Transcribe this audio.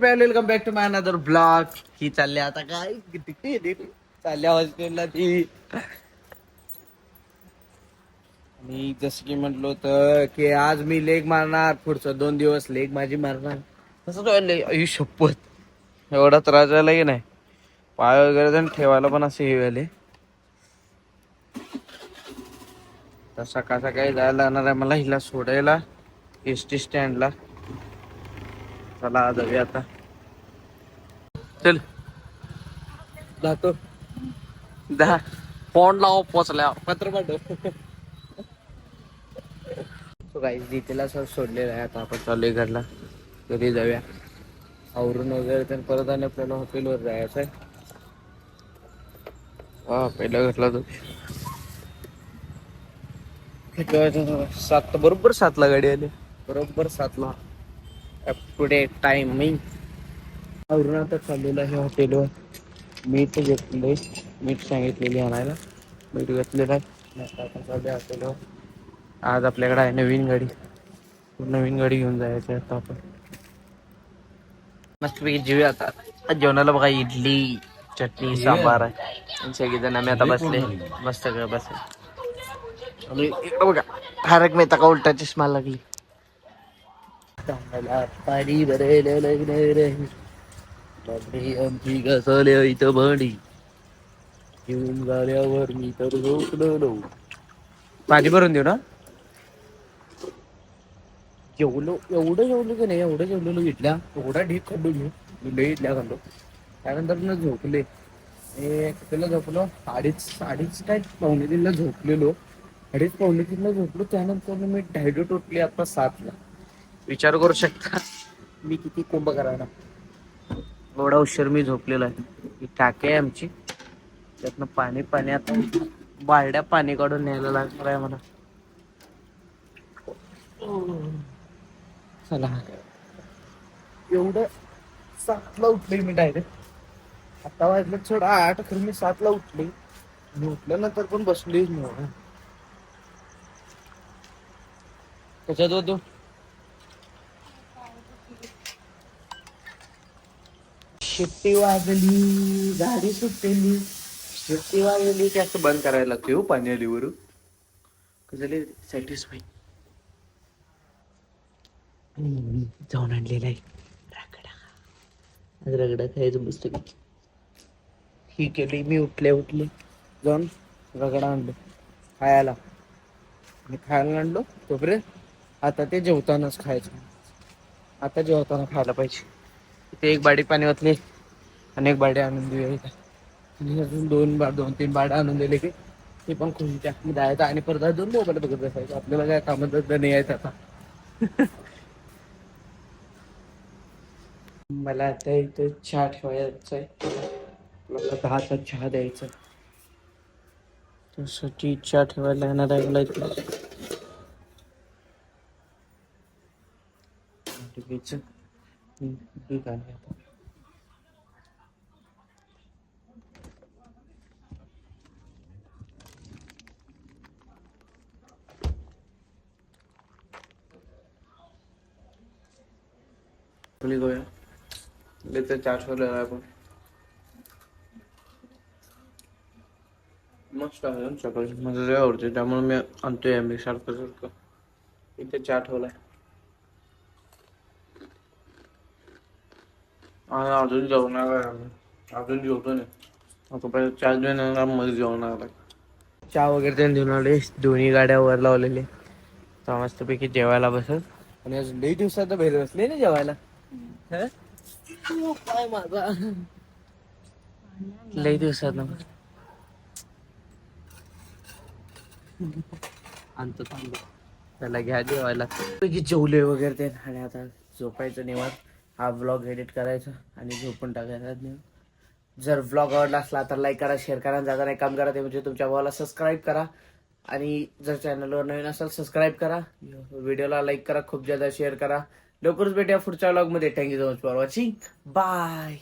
Welcome back to my another blog. ही चालली आता काय चालल्या हॉस्टेलला ती. मी जसं की म्हटलं होतं की आज मी लेग मारणार, पुढचं 2 दिवस लेग माझी मारणार. तसं तो आई शपथ एवढा त्रास झाला की नाही. पाय वगैरे जण ठेवायला पण असे हे झाले. तर सकाळ सकाळी जायला लागणार आहे मला हिला सोडायला एसटी स्टँडला. चला जाऊया आता. चल जातो. फोन लाव पोचल्या पत्र पाठव. गाईस दीदीला सर सोडलेलं आहे. आता आपण चालूय घरला. घरी जाऊया आवरून वगैरे तर परत आणि आपल्याला हॉटेलवर जायचं आहे. हा पहिला घरला जाऊ. सात बरोबर 7ला गाडी आली. बरोबर 7ला अप टू डेट टाइमिंग. आवरून आता चाललेलं आहे हॉटेलवर. मीठ घेतले, मीठ सांगितलेली आणायला. मीठ घेतलेलं आहे. आता आपण चालूया हॉटेलवर. आज आपल्याकडे आहे नवीन गाडी. नवीन गाडी घेऊन जायचं आता आपण. मस्तपैकी जेवूया आता. जेवणाला बघा इडली चटणी सांबार आहे. सगळेजण आम्ही आता बसले मस्त बसले. आणि इकडं बघा तारक मेहता का उलटा चष्मा लागली. पाणी भरायला लागणार आहे. आमची घसरल्या इथं भांडी घेऊन झाल्यावर मी तर झोपलो. पाणी भरून देऊ ना. जेवलो एवढं जेवलो की नाही. एवढं जेवलेलो इथल्या एवढा ढीक खाल्लो मी लई इथल्या खाल्लो. त्यानंतर न झोपले. कितीला झोपलो अडीच काय पावणे 3ला झोपलेलो. 2:30 पावणे 3ला झोपलो. त्यानंतर मी डायरेक्ट उठले आता 7ला. विचार करू शकता मी किती कोंब करायला. एवढा उशीर मी झोपलेला आहे. ही टाकी आहे आमची. त्यातनं पाणी आता बारड्या पाणी काढून न्यायला लागणार आहे मला. चला एवढं 7ला उठले मी डायरेक्ट. आता वाजलं थोडा 8 खरं मी 7ला उठले. उठल्यानंतर पण बसलीच नाही. कशात होतो शिट्टी वाजली गाडी सुटली. शिट्टी वाजली की असं बंद करायला लागते हो पाणी आलीवर. कसं सॅटिस्फाय जाऊन आणलेला आहे रगडा. रगडा खायचं मस्त. ही केली मी उठले जाऊन रगडा आणलो खायला. आणि खायला आणलो तोपर्यंत आता ते जेवतानाच खायचं. आता जेवताना खायला पाहिजे. इथे एक बाडी पाणी ओतली आणि एक बाडी आणून देऊया इथं. आणि अजून 2-3 बाड्या आणून दिले की ते पण खूप जास्त जायचं. आणि परत अजून मोबाईल बघत बसायचं. आपल्याला काय कामात नाही यायचं आता. मला आता इथं चहा ठेवायचा आहे. 10चा चहा द्यायचा. त्यासाठी चहा ठेवायला येणार आहे मला इथं. दूध आहे आता. इथं चहा ठेवलेला आहे आपण. मस्त आहे सकाळी. मला लय आवडते त्यामुळे मी आणतोय. मी सारखं इथे चहा ठेवलाय. अजून जेवणार आहे आम्ही. अजून जेवतो नाही. आता पहिले चहा देणार मग जेवणार आहे. चहा वगैरे त्यांनी देऊन आले. दोन्ही गाड्या वर लावलेले. तर मस्तपैकी जेवायला बसत. आणि अजून लई दिवसात बाहेर बसले ना जेवायला. काय माझा लई दिवसात आणतो त्याला घ्या जेवायला. जेवले वगैरे ते. आणि आता झोपायचं निवांत. हा व्लॉग एडिट करायचा आणि झोपून टाकायचा. जर व्लॉग आवडला असला तर लाईक करा, शेअर करा. जाता नाही काम करा ते म्हणजे तुमच्या भावाला सबस्क्राईब करा. आणि जर चॅनलवर नवीन असेल सबस्क्राईब करा. व्हिडिओला लाईक करा, खूप जादा शेअर करा. लवकरच भेटूया पुढच्या व्लॉग मध्ये. Thank you so much for watching. Bye.